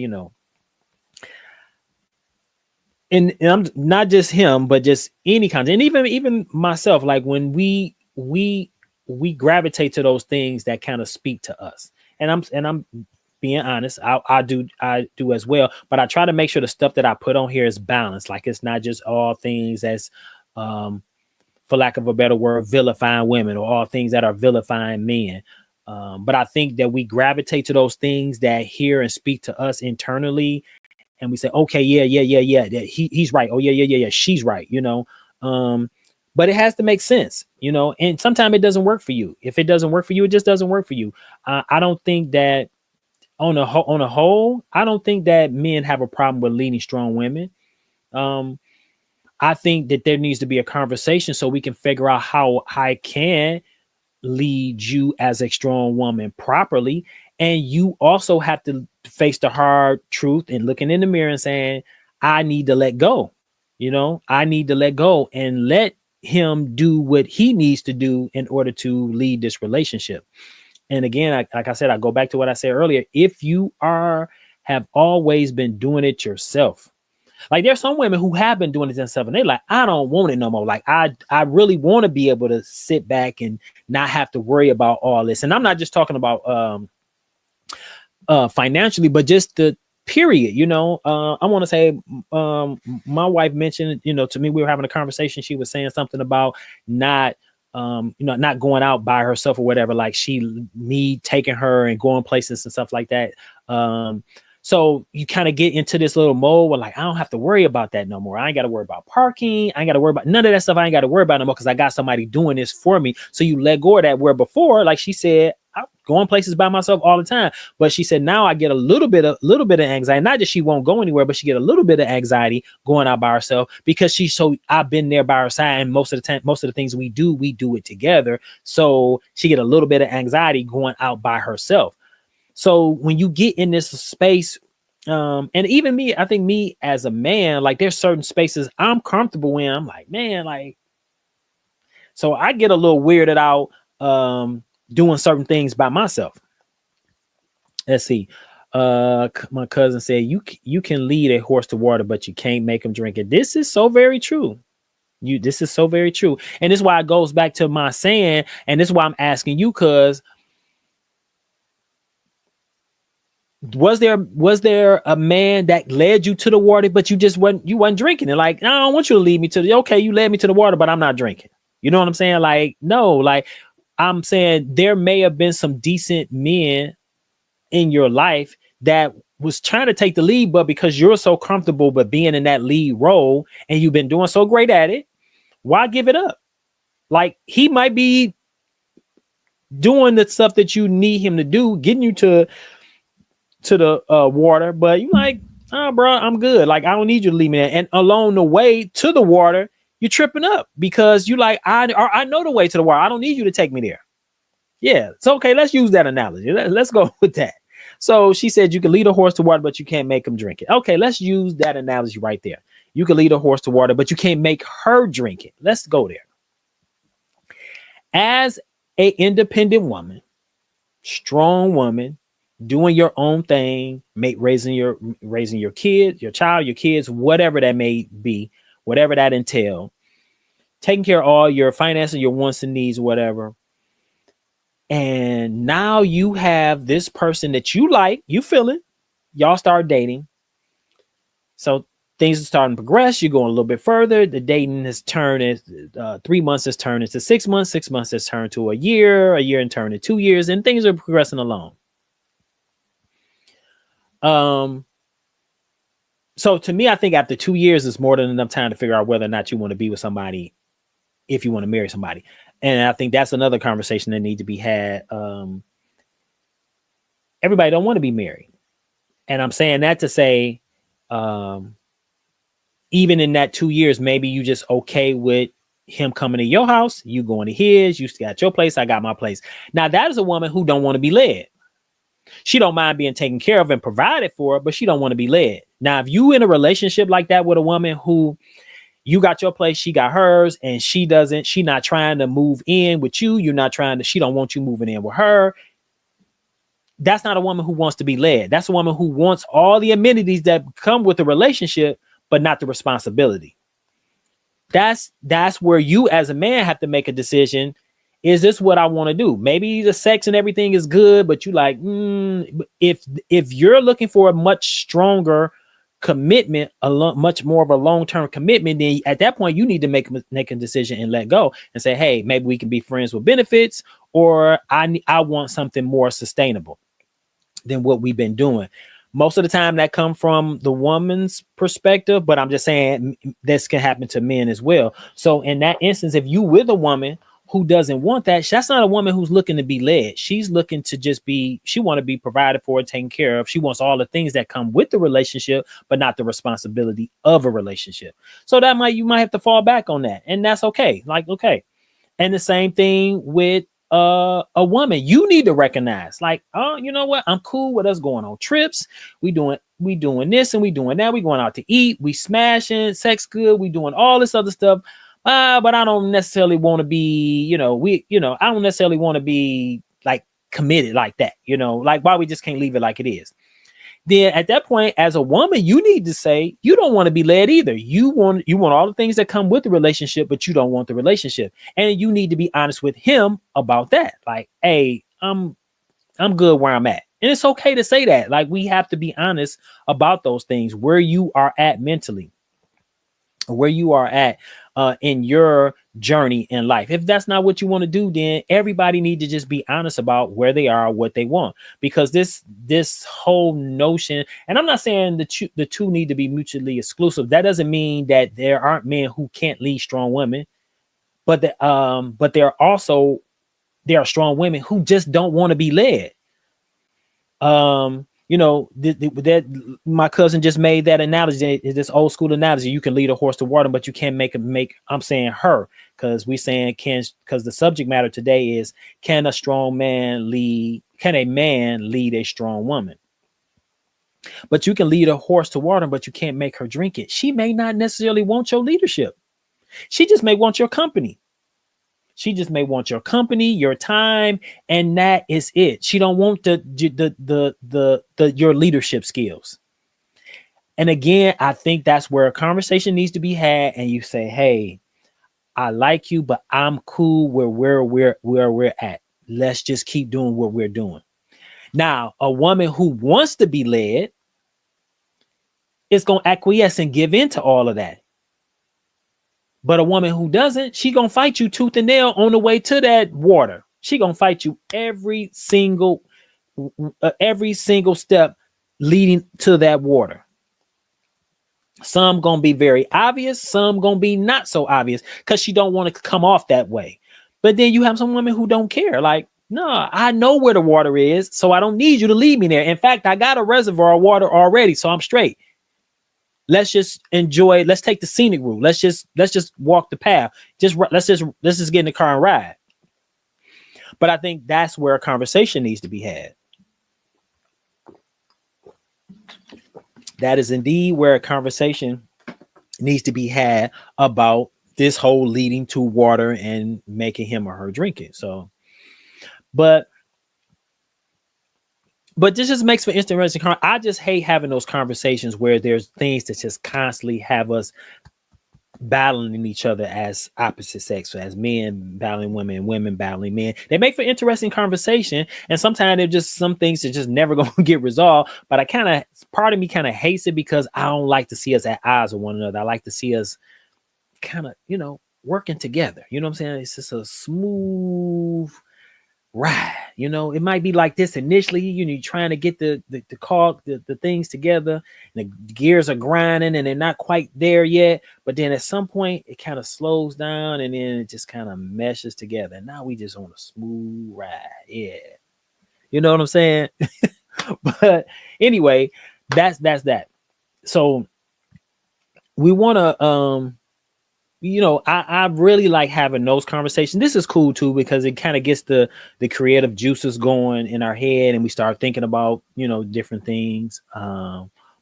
and I'm not just him, but just any kind, and even myself, like when we gravitate to those things that kind of speak to us. And I'm being honest, I do as well, but I try to make sure the stuff that I put on here is balanced. Like it's not just all things that's for lack of a better word, vilifying women, or all things that are vilifying men. But I think that we gravitate to those things that hear and speak to us internally, and we say, okay, yeah, that he's right. Oh yeah, she's right. But it has to make sense, and sometimes it doesn't work for you. If it doesn't work for you, it just doesn't work for you. I don't think that on a whole, I don't think that men have a problem with leading strong women. Um, I think that there needs to be a conversation so we can figure out how I can lead you as a strong woman properly. And you also have to face the hard truth and looking in the mirror and saying, I need to let go. I need to let go and let him do what he needs to do in order to lead this relationship. And again, like I said, I go back to what I said earlier. If you have always been doing it yourself, like there's some women who have been doing it themselves and they're like, I don't want it no more. Like I really want to be able to sit back and not have to worry about all this. And I'm not just talking about financially, but just the period. I want to say my wife mentioned, to me, we were having a conversation. She was saying something about not not going out by herself or whatever, like me taking her and going places and stuff like that. So you kind of get into this little mode where like, I don't have to worry about that no more. I ain't got to worry about parking. I ain't got to worry about none of that stuff. I ain't got to worry about no more because I got somebody doing this for me. So you let go of that, where before, like she said, I'm going places by myself all the time. But she said, now I get a little bit of anxiety. Not that she won't go anywhere, but she get a little bit of anxiety going out by herself because I've been there by her side. And most of the time, most of the things we do it together. So she get a little bit of anxiety going out by herself. So when you get in this space, and even me, I think me as a man, like there's certain spaces I'm comfortable in. I'm like, man, like, so I get a little weirded out doing certain things by myself. Let's see. My cousin said, you can lead a horse to water, but you can't make him drink it. This is so very true. This is so very true. And this is why it goes back to my saying, and this is why I'm asking you, because was there a man that led you to the water, but you wasn't drinking it? Like, I don't want you to lead me to okay, you led me to the water, but I'm not drinking. You know what I'm saying? Like, no, like I'm saying there may have been some decent men in your life that was trying to take the lead, but because you're so comfortable but being in that lead role and you've been doing so great at it, why give it up? Like he might be doing the stuff that you need him to do, getting you to the water, but you like, oh, bro, I'm good. Like, I don't need you to leave me there. And along the way to the water, you're tripping up because you like, I know the way to the water. I don't need you to take me there. Yeah. So, okay, let's use that analogy. Let's go with that. So she said you can lead a horse to water, but you can't make him drink it. Okay, let's use that analogy right there. You can lead a horse to water, but you can't make her drink it. Let's go there. As a independent woman, strong woman, doing your own thing, raising your kid, your child, your kids, whatever that may be, whatever that entail, taking care of all your finances, your wants and needs, whatever. And now you have this person that you like, you feel it, y'all start dating. So things are starting to progress. You're going a little bit further. The dating has turned, 3 months has turned into 6 months. 6 months has turned to a year and turned to 2 years, and things are progressing along. So to me, I think after 2 years is more than enough time to figure out whether or not you want to be with somebody, if you want to marry somebody. And I think that's another conversation that needs to be had. Everybody don't want to be married. And I'm saying that to say, even in that 2 years, maybe you just okay with him coming to your house, you going to his, you got your place, I got my place. Now that is a woman who don't want to be led. She don't mind being taken care of and provided for, but she don't want to be led. Now, if you in a relationship like that with a woman who you got your place, she got hers, and she not trying to move in with you. She don't want you moving in with her. That's not a woman who wants to be led. That's a woman who wants all the amenities that come with the relationship, but not the responsibility. That's where you as a man have to make a decision. Is this what I want to do? Maybe the sex and everything is good, but you like, if you're looking for a much stronger commitment, much more of a long-term commitment, then at that point you need to make a decision and let go and say, hey, maybe we can be friends with benefits, or I want something more sustainable than what we've been doing. Most of the time that come from the woman's perspective, but I'm just saying this can happen to men as well. So in that instance, if you with a woman who doesn't want that, that's not a woman who's looking to be led. She's looking to just be, she want to be provided for, taken care of. She wants all the things that come with the relationship, but not the responsibility of a relationship. So that might, you might have to fall back on that. And that's okay. Like, okay. And the same thing with a woman. You need to recognize, like, oh, you know what? I'm cool with us going on trips. We doing this and we doing that. We going out to eat. We smashing, sex good. We doing all this other stuff. But I don't necessarily want to be, I don't necessarily want to be like committed like that. Like why we just can't leave it like it is. Then at that point, as a woman, you need to say you don't want to be led either. You want all the things that come with the relationship, but you don't want the relationship. And you need to be honest with him about that. Like, hey, I'm good where I'm at. And it's okay to say that. Like, we have to be honest about those things, where you are at mentally, where you are at in your journey in life. If that's not what you want to do, then everybody need to just be honest about where they are, what they want, because this whole notion, and I'm not saying the two need to be mutually exclusive. That doesn't mean that there aren't men who can't lead strong women, but there are strong women who just don't want to be led. That my cousin just made that analogy, this old school analogy. You can lead a horse to water, but you can't make I'm saying her, because we saying because the subject matter today is, can a man lead a strong woman? But you can lead a horse to water, but you can't make her drink it. She may not necessarily want your leadership. She just may want your company. She just may want your company, your time, and that is it. She don't want your leadership skills. And again, I think that's where a conversation needs to be had. And you say, "Hey, I like you, but I'm cool where we're at. Let's just keep doing what we're doing." Now, a woman who wants to be led is going to acquiesce and give in to all of that. But a woman who doesn't, she gonna fight you tooth and nail on the way to that water. She gonna fight you every single step leading to that water. Some gonna be very obvious, some gonna be not so obvious, because she don't want to come off that way. But then you have some women who don't care. Like, no, I know where the water is, so I don't need you to lead me there. In fact, I got a reservoir of water already, so I'm straight. Let's just enjoy. Let's take the scenic route. Let's just walk the path. Let's just get in the car and ride. But I think that's where a conversation needs to be had. That is indeed where a conversation needs to be had about this whole leading to water and making him or her drink it. So, but this just makes for interesting. I just hate having those conversations where there's things that just constantly have us battling each other as opposite sex, so as men battling women and women battling men. They make for interesting conversation, and sometimes they're just some things that just never going to get resolved. But part of me kind of hates it, because I don't like to see us at odds with one another. I like to see us kind of, working together. You know what I'm saying? It's just a smooth ride. It might be like this initially, you're trying to get the things together, and the gears are grinding and they're not quite there yet, but then at some point it kind of slows down and then it just kind of meshes together, and now we just on a smooth ride. Yeah, you know what I'm saying? But anyway, that's that. So we want to I really like having those conversations. This is cool too, because it kind of gets the creative juices going in our head, and we start thinking about, different things.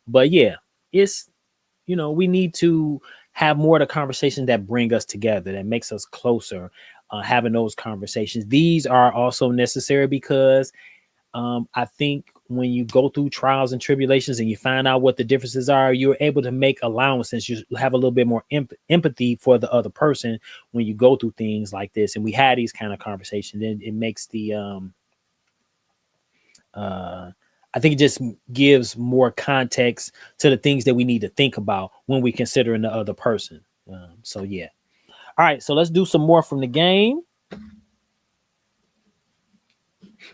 But yeah, it's, we need to have more of the conversations that bring us together, that makes us closer. Having those conversations. These are also necessary because I think when you go through trials and tribulations and you find out what the differences are, you're able to make allowances. You have a little bit more empathy for the other person when you go through things like this. And we had these kind of conversations, and it makes the I think it just gives more context to the things that we need to think about when we considering the other person. So yeah. All right, so let's do some more from the game.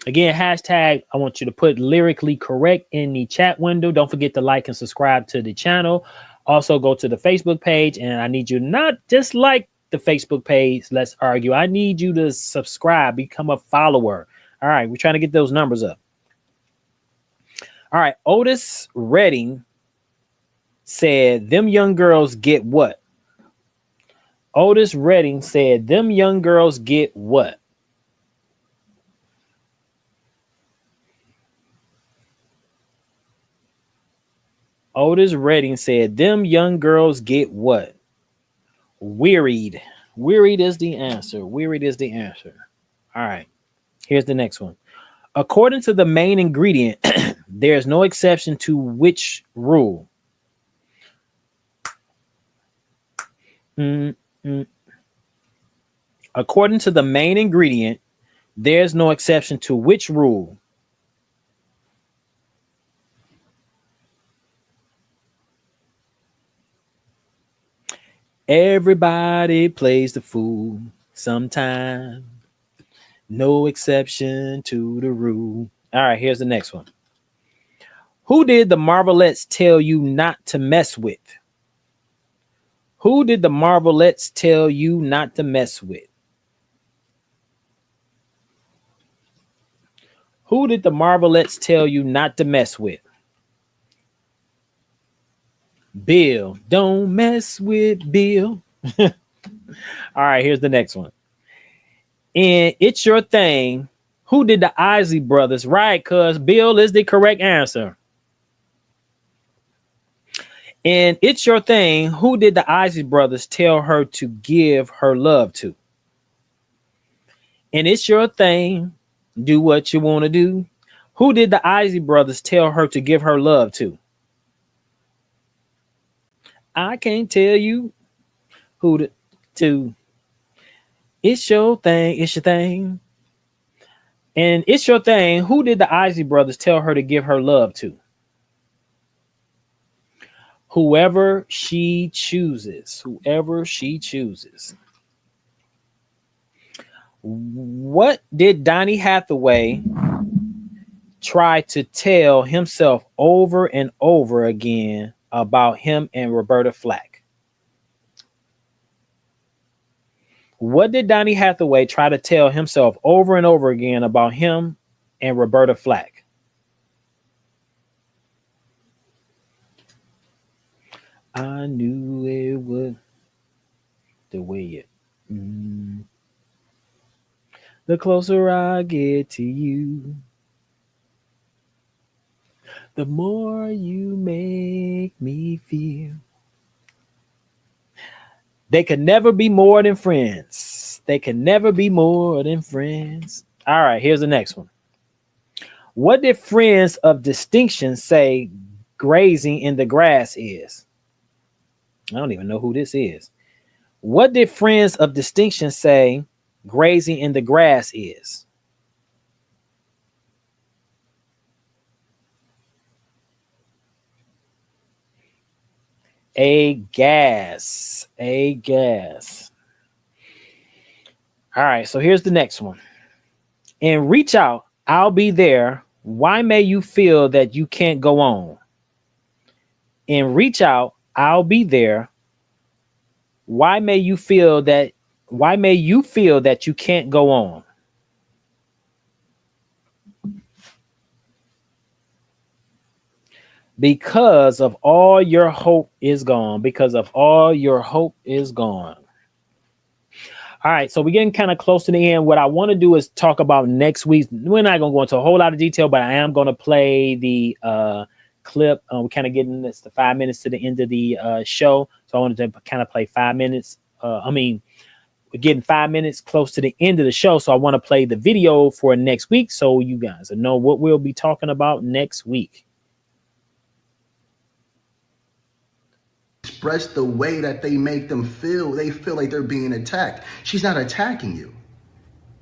Again, hashtag, I want you to put lyrically correct in the chat window. Don't forget to like and subscribe to the channel. Also, go to the Facebook page, and I need you not just like the Facebook page. Let's argue. I need you to subscribe, become a follower. All right, we're trying to get those numbers up. All right, Otis Redding said, "Them young girls get what?" Otis Redding said, "Them young girls get what?" Otis Redding said, "Them young girls get what?" Wearied. Wearied is the answer. Wearied is the answer. All right. Here's the next one. According to the main ingredient, there's no exception to which rule? According to the main ingredient, there's no exception to which rule? Everybody plays the fool sometime. No exception to the rule. All right, here's the next one. Who did the Marvelettes tell you not to mess with? Who did the Marvelettes tell you not to mess with? Who did the Marvelettes tell you not to mess with? Bill. Don't mess with Bill. All right, here's the next one. And It's Your Thing. Who did the Isley brothers? Right, because Bill is the correct answer. And It's Your Thing. Who did the Isley brothers tell her to give her love to? And It's Your Thing. Do what you want to do. Who did the Isley brothers tell her to give her love to? I can't tell you who to. It's your thing. It's your thing. And It's Your Thing. Who did the Isley brothers tell her to give her love to? Whoever she chooses. Whoever she chooses. What did Donny Hathaway try to tell himself over and over again about him and Roberta Flack? What did Donny Hathaway try to tell himself over and over again about him and Roberta Flack? I knew it would. The way it. The closer I get to you, the more you make me feel. They could never be more than friends. They can never be more than friends. All right, here's the next one. What did friends of distinction say grazing in the grass is? I don't even know who this is. What did friends of distinction say grazing in the grass is? A gas. A gas. All right, so here's the next one. And Reach Out, I'll Be There. Why may you feel that you can't go on? And Reach Out, I'll Be There. Why may you feel that you can't go on? Because of all your hope is gone. Because of all your hope is gone. All right, so we're getting kind of close to the end. What I want to do is talk about next week. We're not going to go into a whole lot of detail, but I am going to play the clip. We're kind of getting this to 5 minutes to the end of the show. So I wanted to kind of play 5 minutes. We're getting 5 minutes close to the end of the show. So I want to play the video for next week so you guys know what we'll be talking about next week. Express the way that they make them feel. They feel like they're being attacked. She's not attacking you.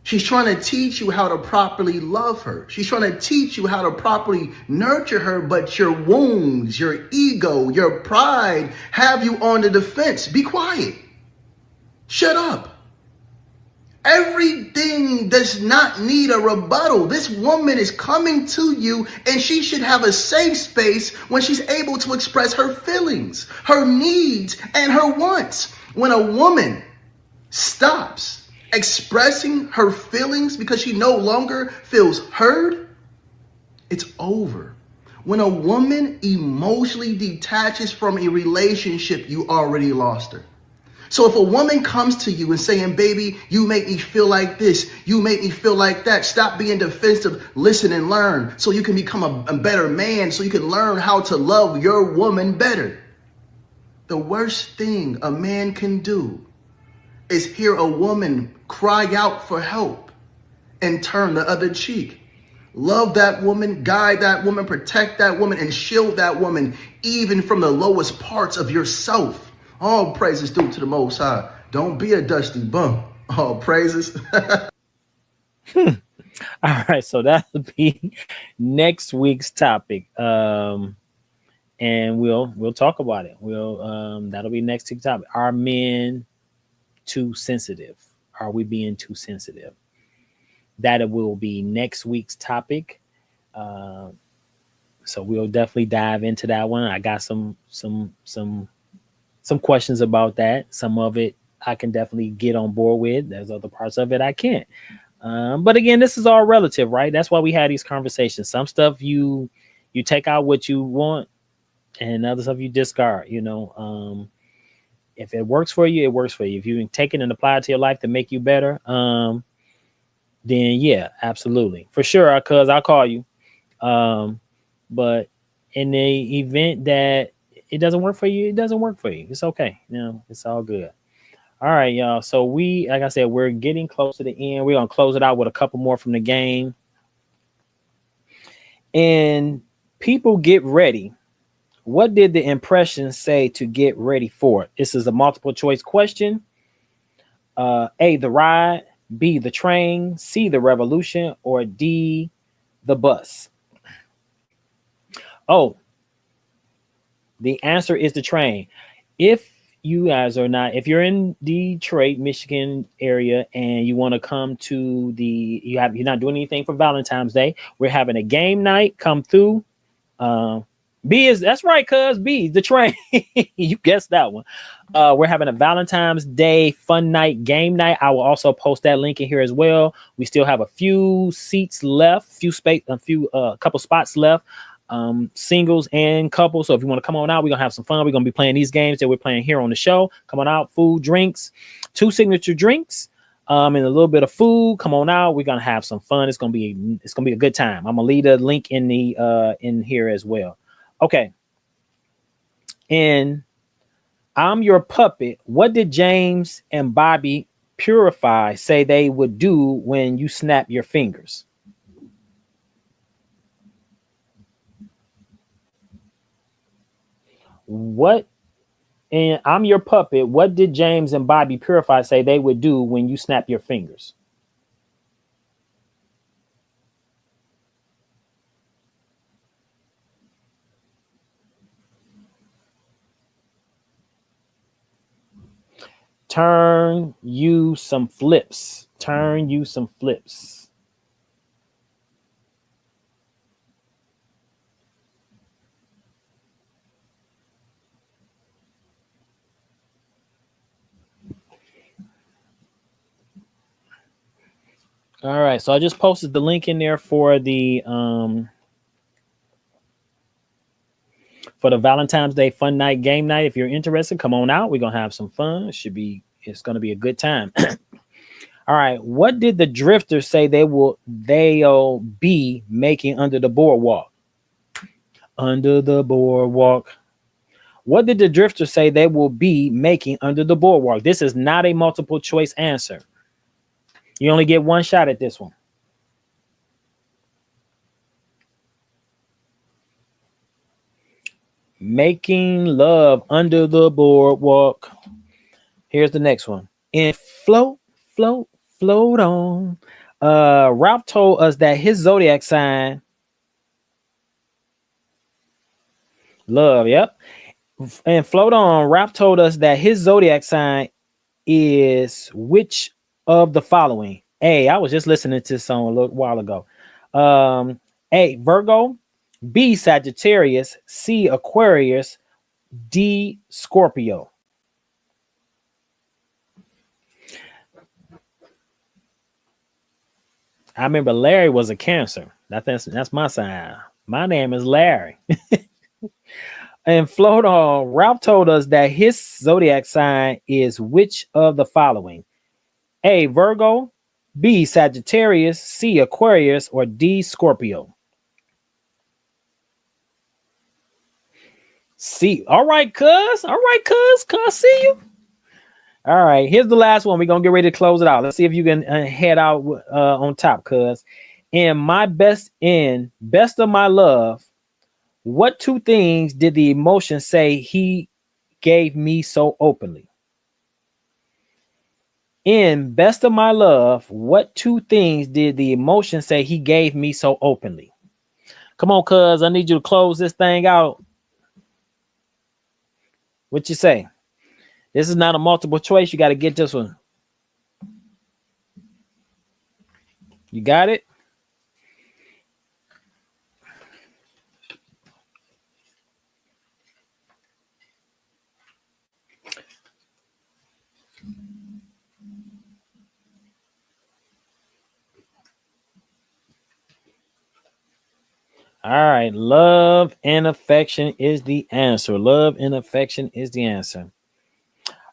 She's trying to teach you how to properly love her. She's trying to teach you how to properly nurture her, but your wounds, your ego, your pride have you on the defense. Be quiet. Shut up. Everything does not need a rebuttal. This woman is coming to you, and she should have a safe space when she's able to express her feelings, her needs, and her wants. When a woman stops expressing her feelings because she no longer feels heard, it's over. When a woman emotionally detaches from a relationship, you already lost her. So if a woman comes to you and saying, baby, you make me feel like this, you make me feel like that, stop being defensive, listen and learn so you can become a better man, so you can learn how to love your woman better. The worst thing a man can do is hear a woman cry out for help and turn the other cheek. Love that woman, guide that woman, protect that woman, and shield that woman even from the lowest parts of yourself. All praises due to the Most High. Don't be a dusty bum. All praises. All right, so that'll be next week's topic. And we'll talk about it. That'll be next week's topic. Are men too sensitive? Are we being too sensitive? That will be next week's topic. So we'll definitely dive into that one. I got some questions about that. Some of it I can definitely get on board with. There's other parts of it I can't. But again, this is all relative, right? That's why we had these conversations. Some stuff you take out what you want, and other stuff you discard. If it works for you, it works for you. If you can take it and apply it to your life to make you better, then yeah, absolutely, for sure. Cause I'll call you. But in the event that it doesn't work for you, it doesn't work for you. It's okay. It's all good. All right, y'all. So like I said, we're getting close to the end. We're going to close it out with a couple more from the game. And people get ready. What did the impression say to get ready for it? This is a multiple choice question. A, the ride, B, the train, C, the revolution, or D, the bus. Oh, the answer is the train. If you guys are not, if you're in Detroit, Michigan area and you want to come to you're not doing anything for Valentine's Day, we're having a game night. Come through. That's right, cuz B, the train. You guessed that one. We're having a Valentine's Day fun night, game night. I will also post that link in here as well. We still have a few seats left, couple spots left. Singles and couples. So if you want to come on out, we're gonna have some fun. We're gonna be playing these games that we're playing here on the show. Come on out, food, drinks, 2 signature drinks, and a little bit of food. Come on out. We're gonna have some fun. It's gonna be a good time. I'm gonna leave a link in in here as well. Okay. And I'm Your Puppet. What did James and Bobby Purify say they would do when you snap your fingers? And I'm Your Puppet. What did James and Bobby Purify say they would do when you snap your fingers? Turn you some flips. Turn you some flips. All right, so I just posted the link in there for the Valentine's Day fun night, game night. If you're interested, come on out. We're gonna have some fun. It's gonna be a good time. All right, what did the drifters say they'll be making under the boardwalk? Under the boardwalk. What did the drifters say they will be making under the boardwalk? This is not a multiple choice answer. You only get one shot at this one. Making love under the boardwalk. Here's the next one. And float, float, float on. Ralph told us that his zodiac sign. Love, yep. And float on. Ralph told us that his zodiac sign is which of the following? A, I was just listening to this song a little while ago. A, Virgo. B, Sagittarius. C, Aquarius. D, Scorpio. I remember Larry was a Cancer. That's my sign. My name is Larry. And float on. Ralph told us that his zodiac sign is which of the following? A. Virgo, B. Sagittarius, C. Aquarius, or D. Scorpio. C. All right, cuz. All right, cuz. Cuz, see you. All right, here's the last one. We're gonna get ready to close it out. Let's see if you can head out on top, cuz. In best of my love, what two things did the emotion say he gave me so openly? In best of my love, what two things did the emotion say he gave me so openly? Come on, cuz. I need you to close this thing out. What you say? This is not a multiple choice. You got to get this one. You got it? All right. Love and affection is the answer. Love and affection is the answer.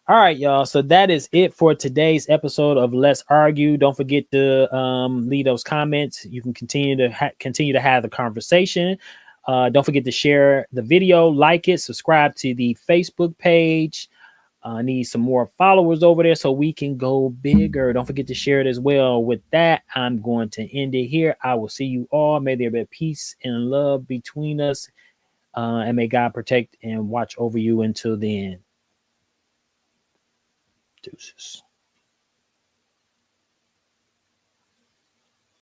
All right, y'all. So that is it for today's episode of Let's Argue. Don't forget to leave those comments. You can continue to have the conversation. Don't forget to share the video, like it, subscribe to the Facebook page. I need some more followers over there so we can go bigger. Don't forget to share it as well. With that, I'm going to end it here. I will see you all. May there be peace and love between us. And may God protect and watch over you until the end. Deuces.